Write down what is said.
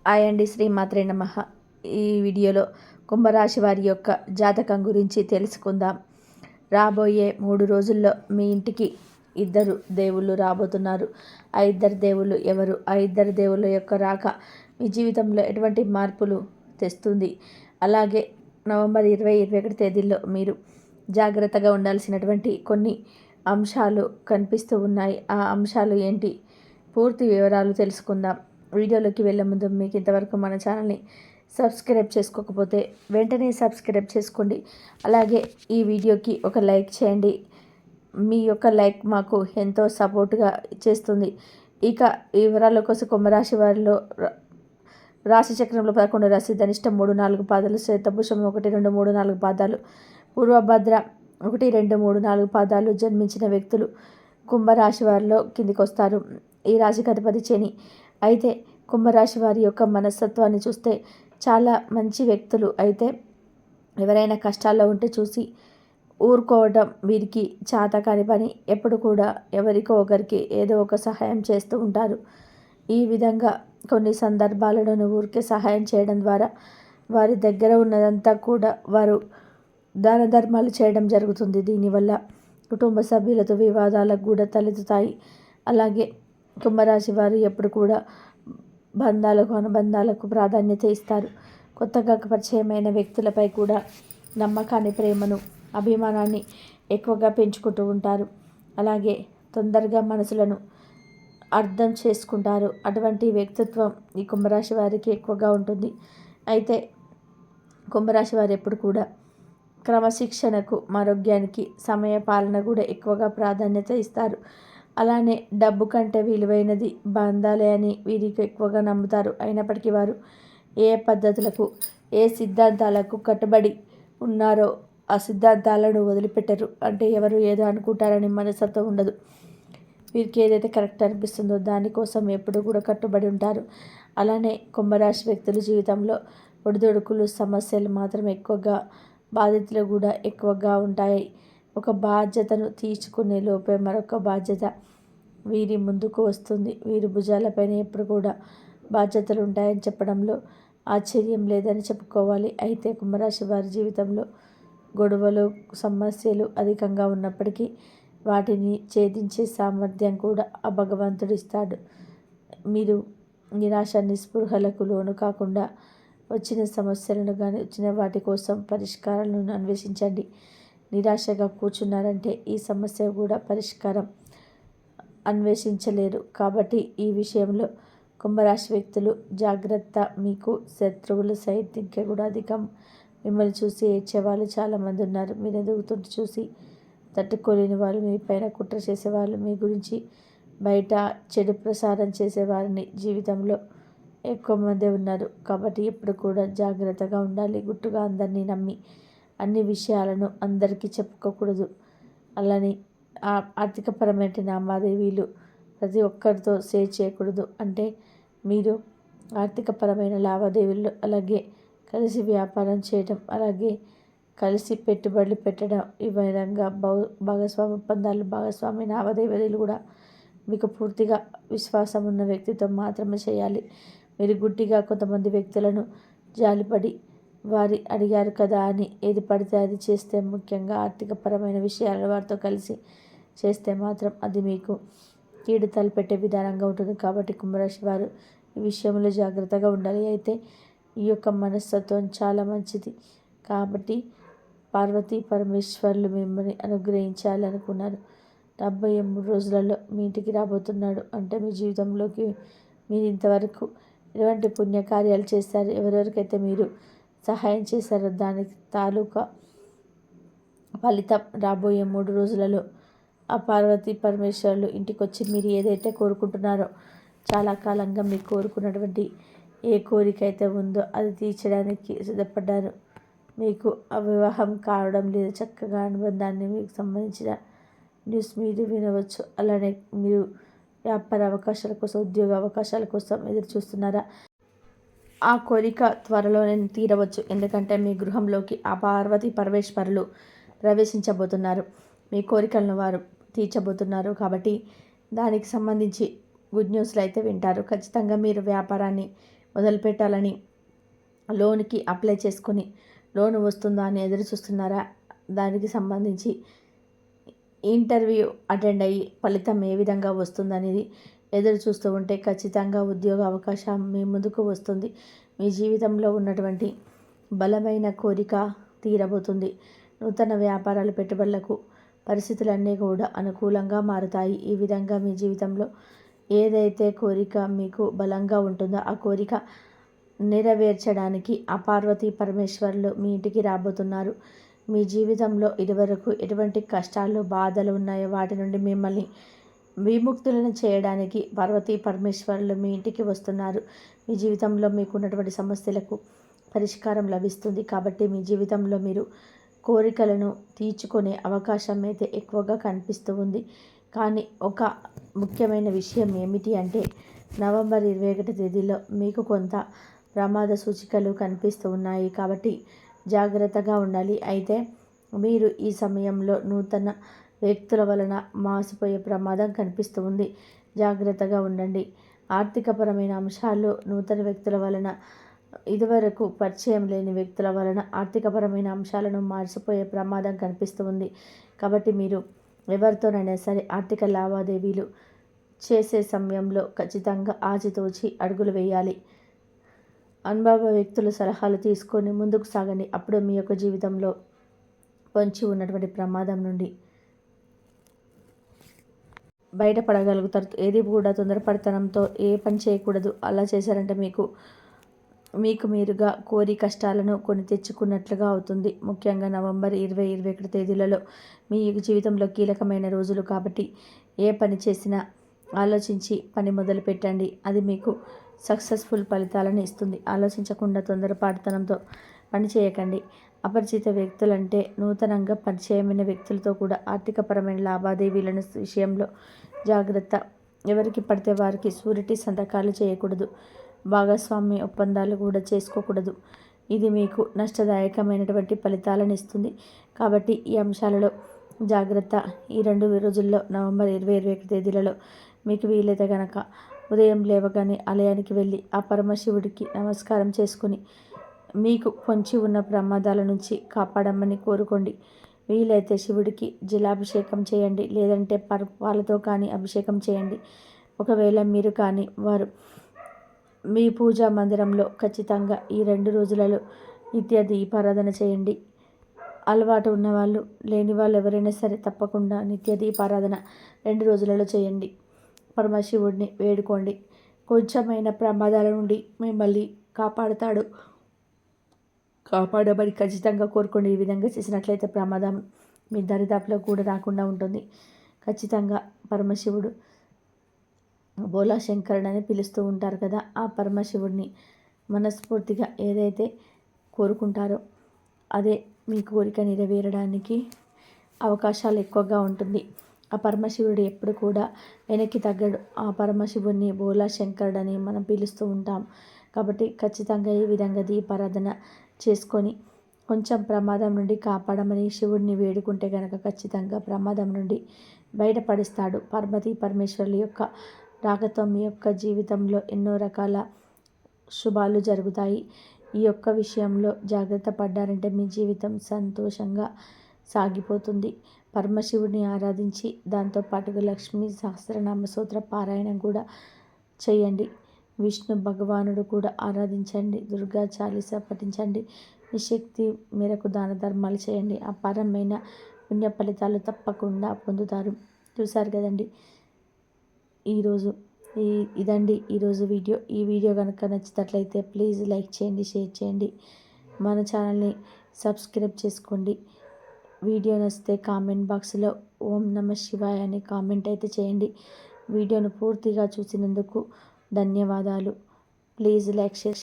Hi అండి, శ్రీమాత్రే నమః. ఈ వీడియోలో కుంభరాశి వారి యొక్క జాతకం గురించి తెలుసుకుందాం. రాబోయే 3 రోజుల్లో మీ ఇంటికి ఇద్దరు దేవుళ్ళు రాబోతున్నారు. ఆ ఇద్దరు దేవుళ్ళు ఎవరు? ఆ ఇద్దరు దేవుళ్ళ యొక్క రాక మీ జీవితంలో ఎటువంటి మార్పులు తెస్తుంది? అలాగే నవంబర్ 20, 21 తేదీల్లో మీరు జాగ్రత్తగా ఉండాల్సినటువంటి కొన్ని అంశాలు కనిపిస్తూ ఉన్నాయి. ఆ అంశాలు ఏంటి? పూర్తి వివరాలు తెలుసుకుందాం. వీడియోలోకి వెళ్ళే ముందు మీకు ఇంతవరకు మన ఛానల్ని సబ్స్క్రైబ్ చేసుకోకపోతే వెంటనే సబ్స్క్రైబ్ చేసుకోండి. అలాగే ఈ వీడియోకి ఒక లైక్ చేయండి. మీ యొక్క లైక్ మాకు ఎంతో సపోర్ట్గా చేస్తుంది. ఇక ఈ వివరాల కోసం కుంభరాశి వారిలో రాశి చక్రంలో 11 రాశి ధనిష్టం 3, 4 పాదాలు, శ్వేతభుషం 1, 2, 3, 4 పాదాలు, పూర్వభద్ర 1, 2, 3, 4 పాదాలు జన్మించిన వ్యక్తులు కుంభరాశి వారిలో కిందికి వస్తారు. ఈ రాశికి అధిపతి శని. అయితే కుంభరాశి వారి యొక్క మనస్తత్వాన్ని చూస్తే చాలా మంచి వ్యక్తులు. అయితే ఎవరైనా కష్టాల్లో ఉంటే చూసి ఊరుకోవడం వీరికి చాతకాని పని. ఎప్పుడు కూడా ఎవరికో ఒకరికి ఏదో ఒక సహాయం చేస్తూ ఉంటారు. ఈ విధంగా కొన్ని సందర్భాలను ఊరికే సహాయం చేయడం ద్వారా వారి దగ్గర ఉన్నదంతా కూడా వారు దాన ధర్మాలు చేయడం జరుగుతుంది. దీనివల్ల కుటుంబ సభ్యులతో వివాదాలకు కూడా తలెత్తుతాయి. అలాగే కుంభరాశి వారు ఎప్పుడు కూడా బంధాలకు అనుబంధాలకు ప్రాధాన్యత ఇస్తారు. కొత్తగా పరిచయమైన వ్యక్తులపై కూడా నమ్మకాన్ని, ప్రేమను, అభిమానాన్ని ఎక్కువగా పెంచుకుంటూ ఉంటారు. అలాగే తొందరగా మనసులను అర్థం చేసుకుంటారు. అటువంటి వ్యక్తిత్వం ఈ కుంభరాశి వారికి ఎక్కువగా ఉంటుంది. అయితే కుంభరాశి వారు ఎప్పుడు కూడా క్రమశిక్షణకు, ఆరోగ్యానికి, సమయ పాలన కూడా ఎక్కువగా ప్రాధాన్యత ఇస్తారు. అలానే డబ్బు కంటే విలువైనది బంధాలే అని వీరికి ఎక్కువగా నమ్ముతారు. అయినప్పటికీ వారు ఏ పద్ధతులకు, ఏ సిద్ధాంతాలకు కట్టుబడి ఉన్నారో ఆ సిద్ధాంతాలను వదిలిపెట్టరు. అంటే ఎవరు ఏదో అనుకుంటారని మనస్తత్వం ఉండదు. వీరికి ఏదైతే కరెక్ట్ అనిపిస్తుందో దానికోసం ఎప్పుడు కూడా కట్టుబడి ఉంటారు. అలానే కుంభరాశి వ్యక్తుల జీవితంలో ఒడిదొడుకులు, సమస్యలు మాత్రం ఎక్కువగా, బాధ్యతలు కూడా ఎక్కువగా ఉంటాయి. ఒక బాధ్యతను తీర్చుకునే లోపే మరొక బాధ్యత వీరి ముందుకు వస్తుంది. వీరి భుజాలపైన ఎప్పుడు కూడా బాధ్యతలు ఉంటాయని చెప్పడంలో ఆశ్చర్యం లేదని చెప్పుకోవాలి. అయితే కుంభరాశి వారి జీవితంలో గొడవలు, సమస్యలు అధికంగా ఉన్నప్పటికీ వాటిని ఛేదించే సామర్థ్యం కూడా ఆ భగవంతుడు ఇస్తాడు. మీరు నిరాశ, నిస్పృహలకు లోను కాకుండా వచ్చిన సమస్యలను కానీ వచ్చిన వాటి కోసం పరిష్కారాలను అన్వేషించండి. నిరాశగా కూర్చున్నారంటే ఈ సమస్య కూడా పరిష్కారం అన్వేషించలేరు. కాబట్టి ఈ విషయంలో కుంభరాశి వ్యక్తులు జాగ్రత్త. మీకు శత్రువుల సంఖ్య కూడా అధికం. మిమ్మల్ని చూసి ఏడ్చేవాళ్ళు చాలామంది ఉన్నారు. మీరు ఎదుగుతుంటే చూసి తట్టుకోలేని వాళ్ళు, మీ పైన కుట్ర చేసేవాళ్ళు, మీ గురించి బయట చెడు ప్రసారం చేసేవారిని జీవితంలో ఎక్కువ మంది ఉన్నారు. కాబట్టి ఎప్పుడు కూడా జాగ్రత్తగా ఉండాలి. గుట్టుగా అందరినీ నమ్మి అన్ని విషయాలను అందరికీ చెప్పుకోకూడదు. అలానే ఆర్థికపరమైన లావాదేవీలు ప్రతి ఒక్కరితో షేర్ చేయకూడదు. అంటే మీరు ఆర్థికపరమైన లావాదేవీలు, అలాగే కలిసి వ్యాపారం చేయడం, అలాగే కలిసి పెట్టుబడులు పెట్టడం, ఈ విధంగా భాగస్వామి ఒప్పందాలు, భాగస్వామి లావాదేవీలు కూడా మీకు పూర్తిగా విశ్వాసం ఉన్న వ్యక్తితో మాత్రమే చేయాలి. మీరు గుడ్డిగా కొంతమంది వ్యక్తులను జాలిపడి వారి అడిగారు కదా అని ఏది పడితే అది చేస్తే, ముఖ్యంగా ఆర్థికపరమైన విషయాలు వారితో కలిసి చేస్తే మాత్రం అది మీకు కీడు తలపెట్టే విధానంగా ఉంటుంది. కాబట్టి కుంభరాశి వారు ఈ విషయంలో జాగ్రత్తగా ఉండాలి. అయితే ఈ యొక్క మనస్తత్వం చాలా మంచిది. కాబట్టి పార్వతీ పరమేశ్వర్లు మిమ్మల్ని అనుగ్రహించాలనుకున్నారు. 73 రోజులలో మీ ఇంటికి రాబోతున్నాడు. అంటే మీ జీవితంలోకి మీరు ఇంతవరకు ఎటువంటి పుణ్యకార్యాలు చేశారు, ఎవరెవరికైతే మీరు సహాయం చేశారో దానికి తాలూకా ఫలితం రాబోయే 3 రోజులలో ఆ పార్వతీ పరమేశ్వరులు ఇంటికి వచ్చి మీరు ఏదైతే కోరుకుంటున్నారో, చాలా కాలంగా మీరు కోరుకున్నటువంటి ఏ కోరిక అయితే ఉందో అది తీర్చడానికి సిద్ధపడ్డారు. మీకు వివాహం కావడం లేదు. చక్కగా అనుబంధాన్ని మీకు సంబంధించిన న్యూస్ మీరు వినవచ్చు. అలానే మీరు వ్యాపార అవకాశాల కోసం, ఉద్యోగ అవకాశాల కోసం ఎదురు చూస్తున్నారా? ఆ కోరిక త్వరలోనే తీరవచ్చు. ఎందుకంటే మీ గృహంలోకి ఆ పార్వతీ పరమేశ్వరులు ప్రవేశించబోతున్నారు. మీ కోరికలను వారు తీర్చబోతున్నారు. కాబట్టి దానికి సంబంధించి గుడ్ న్యూస్లు అయితే వింటారు. ఖచ్చితంగా మీరు వ్యాపారాన్ని మొదలుపెట్టాలని లోన్కి అప్లై చేసుకొని లోన్ వస్తుందా అని ఎదురు చూస్తున్నారా? దానికి సంబంధించి ఇంటర్వ్యూ అటెండ్ అయ్యి ఫలితం ఏ విధంగా వస్తుందనేది ఎదురు చూస్తూ ఉంటే ఖచ్చితంగా ఉద్యోగ అవకాశం మీ ముందుకు వస్తుంది. మీ జీవితంలో ఉన్నటువంటి బలమైన కోరిక తీరబోతుంది. నూతన వ్యాపారాలు, పెట్టుబడులకు పరిస్థితులన్నీ కూడా అనుకూలంగా మారుతాయి. ఈ విధంగా మీ జీవితంలో ఏదైతే కోరిక మీకు బలంగా ఉంటుందో ఆ కోరిక నెరవేర్చడానికి ఆ పార్వతీ పరమేశ్వరులు మీ ఇంటికి రాబోతున్నారు. మీ జీవితంలో ఇదివరకు ఎటువంటి కష్టాలు, బాధలు ఉన్నాయో వాటి నుండి మిమ్మల్ని విముక్తులను చేయడానికి పార్వతీ పరమేశ్వరులు మీ ఇంటికి వస్తున్నారు. మీ జీవితంలో మీకున్నటువంటి సమస్యలకు పరిష్కారం లభిస్తుంది. కాబట్టి మీ జీవితంలో మీరు కోరికలను తీర్చుకునే అవకాశం అయితే ఎక్కువగా కనిపిస్తూ ఉంది. కానీ ఒక ముఖ్యమైన విషయం ఏమిటి అంటే నవంబర్ 21 తేదీలో మీకు కొంత ప్రమాద సూచికలు కనిపిస్తూ ఉన్నాయి. కాబట్టి జాగ్రత్తగా ఉండాలి. అయితే మీరు ఈ సమయంలో నూతన వ్యక్తుల వలన మాసిపోయే ప్రమాదం కనిపిస్తూ ఉంది. జాగ్రత్తగా ఉండండి. ఆర్థికపరమైన అంశాల్లో నూతన వ్యక్తుల వలన, ఇదివరకు పరిచయం లేని వ్యక్తుల వలన ఆర్థికపరమైన అంశాలను మార్చిపోయే ప్రమాదం కనిపిస్తూ ఉంది. కాబట్టి మీరు ఎవరితోనైనా సరే ఆర్థిక లావాదేవీలు చేసే సమయంలో ఖచ్చితంగా ఆచితూచి అడుగులు వేయాలి. అనుభవ వ్యక్తుల సలహాలు తీసుకొని ముందుకు సాగండి. అప్పుడు మీ యొక్క జీవితంలో పొంచి ఉన్నటువంటి ప్రమాదం నుండి బయటపడగలుగుతారు. ఏది కూడా తొందరపడతనంతో ఏ పని చేయకూడదు. అలా చేశారంటే మీకు మీరుగా కోరి కష్టాలను కొని తెచ్చుకున్నట్లుగా అవుతుంది. ముఖ్యంగా నవంబర్ 20, 21 తేదీలలో మీ జీవితంలో కీలకమైన రోజులు కాబట్టి ఏ పని చేసినా ఆలోచించి పని మొదలు పెట్టండి. అది మీకు సక్సెస్ఫుల్ ఫలితాలను ఇస్తుంది. ఆలోచించకుండా తొందరపాటుతనంతో పని చేయకండి. అపరిచిత వ్యక్తులంటే నూతనంగా పరిచయమైన వ్యక్తులతో కూడా ఆర్థికపరమైన లావాదేవీలను విషయంలో జాగ్రత్త. ఎవరికి పడితే వారికి షూరిటీ సంతకాలు చేయకూడదు. భాగస్వామ్య ఒప్పందాలు కూడా చేసుకోకూడదు. ఇది మీకు నష్టదాయకమైనటువంటి ఫలితాలను ఇస్తుంది. కాబట్టి ఈ అంశాలలో జాగ్రత్త. ఈ 2 రోజుల్లో నవంబర్ 20, 21 తేదీలలో మీకు వీలైతే కనుక ఉదయం లేవగానే ఆలయానికి వెళ్ళి ఆ పరమశివుడికి నమస్కారం చేసుకుని మీకు పొంచి ఉన్న ప్రమాదాల నుంచి కాపాడమని కోరుకోండి. వీలైతే శివుడికి జలాభిషేకం చేయండి. లేదంటే పాలతో కానీ అభిషేకం చేయండి. ఒకవేళ మీరు కానీ వారు మీ పూజా మందిరంలో ఖచ్చితంగా ఈ 2 రోజులలో నిత్య దీపారాధన చేయండి. అలవాటు ఉన్నవాళ్ళు, లేని వాళ్ళు ఎవరైనా సరే తప్పకుండా నిత్య దీపారాధన 2 రోజులలో చేయండి. పరమశివుడిని వేడుకోండి. కొంచెమైన ప్రమాదాల నుండి మిమ్మల్ని కాపాడమని ఖచ్చితంగా కోరుకోండి. ఈ విధంగా చేసినట్లయితే ప్రమాదం మీ దరిదాపులో కూడా రాకుండా ఉంటుంది. ఖచ్చితంగా పరమశివుడు బోలా శంకరుడని పిలుస్తూ ఉంటారు కదా, ఆ పరమశివుడిని మనస్ఫూర్తిగా ఏదైతే కోరుకుంటారో అదే మీ కోరిక నెరవేరడానికి అవకాశాలు ఎక్కువగా ఉంటుంది. ఆ పరమశివుడు ఎప్పుడు కూడా వెనక్కి తగ్గడు. ఆ పరమశివుడిని బోలా శంకరుడని మనం పిలుస్తూ ఉంటాం. కాబట్టి ఖచ్చితంగా ఈ విధంగా దీపారాధన చేసుకొని కొంచెం ప్రమాదం నుండి కాపాడమని శివుడిని వేడుకుంటే కనుక ఖచ్చితంగా ప్రమాదం నుండి బయటపడిస్తాడు. పార్వతీ పరమేశ్వరుల యొక్క రాకతో మీ యొక్క జీవితంలో ఎన్నో రకాల శుభాలు జరుగుతాయి. ఈ యొక్క విషయంలో జాగ్రత్త పడ్డారంటే మీ జీవితం సంతోషంగా సాగిపోతుంది. పరమశివుడిని ఆరాధించి దాంతోపాటుగా లక్ష్మీ సహస్రనామ స్తోత్ర పారాయణం కూడా చేయండి. విష్ణు భగవానుడు కూడా ఆరాధించండి. దుర్గా చాలీసా పఠించండి. మీ శక్తి మేరకు దాన ధర్మాలు చేయండి. అపారమైన పుణ్య ఫలితాలు తప్పకుండా పొందుతారు. చూశారు కదండి ఇదండి ఈరోజు వీడియో. ఈ వీడియో కనుక నచ్చినట్లయితే ప్లీజ్ లైక్ చేయండి, షేర్ చేయండి, మన ఛానల్ని సబ్స్క్రైబ్ చేసుకోండి. వీడియో నచ్చితే కామెంట్ బాక్స్లో ఓం నమ శివాయ అని కామెంట్ అయితే చేయండి. వీడియోను పూర్తిగా చూసినందుకు ధన్యవాదాలు. Please like, share.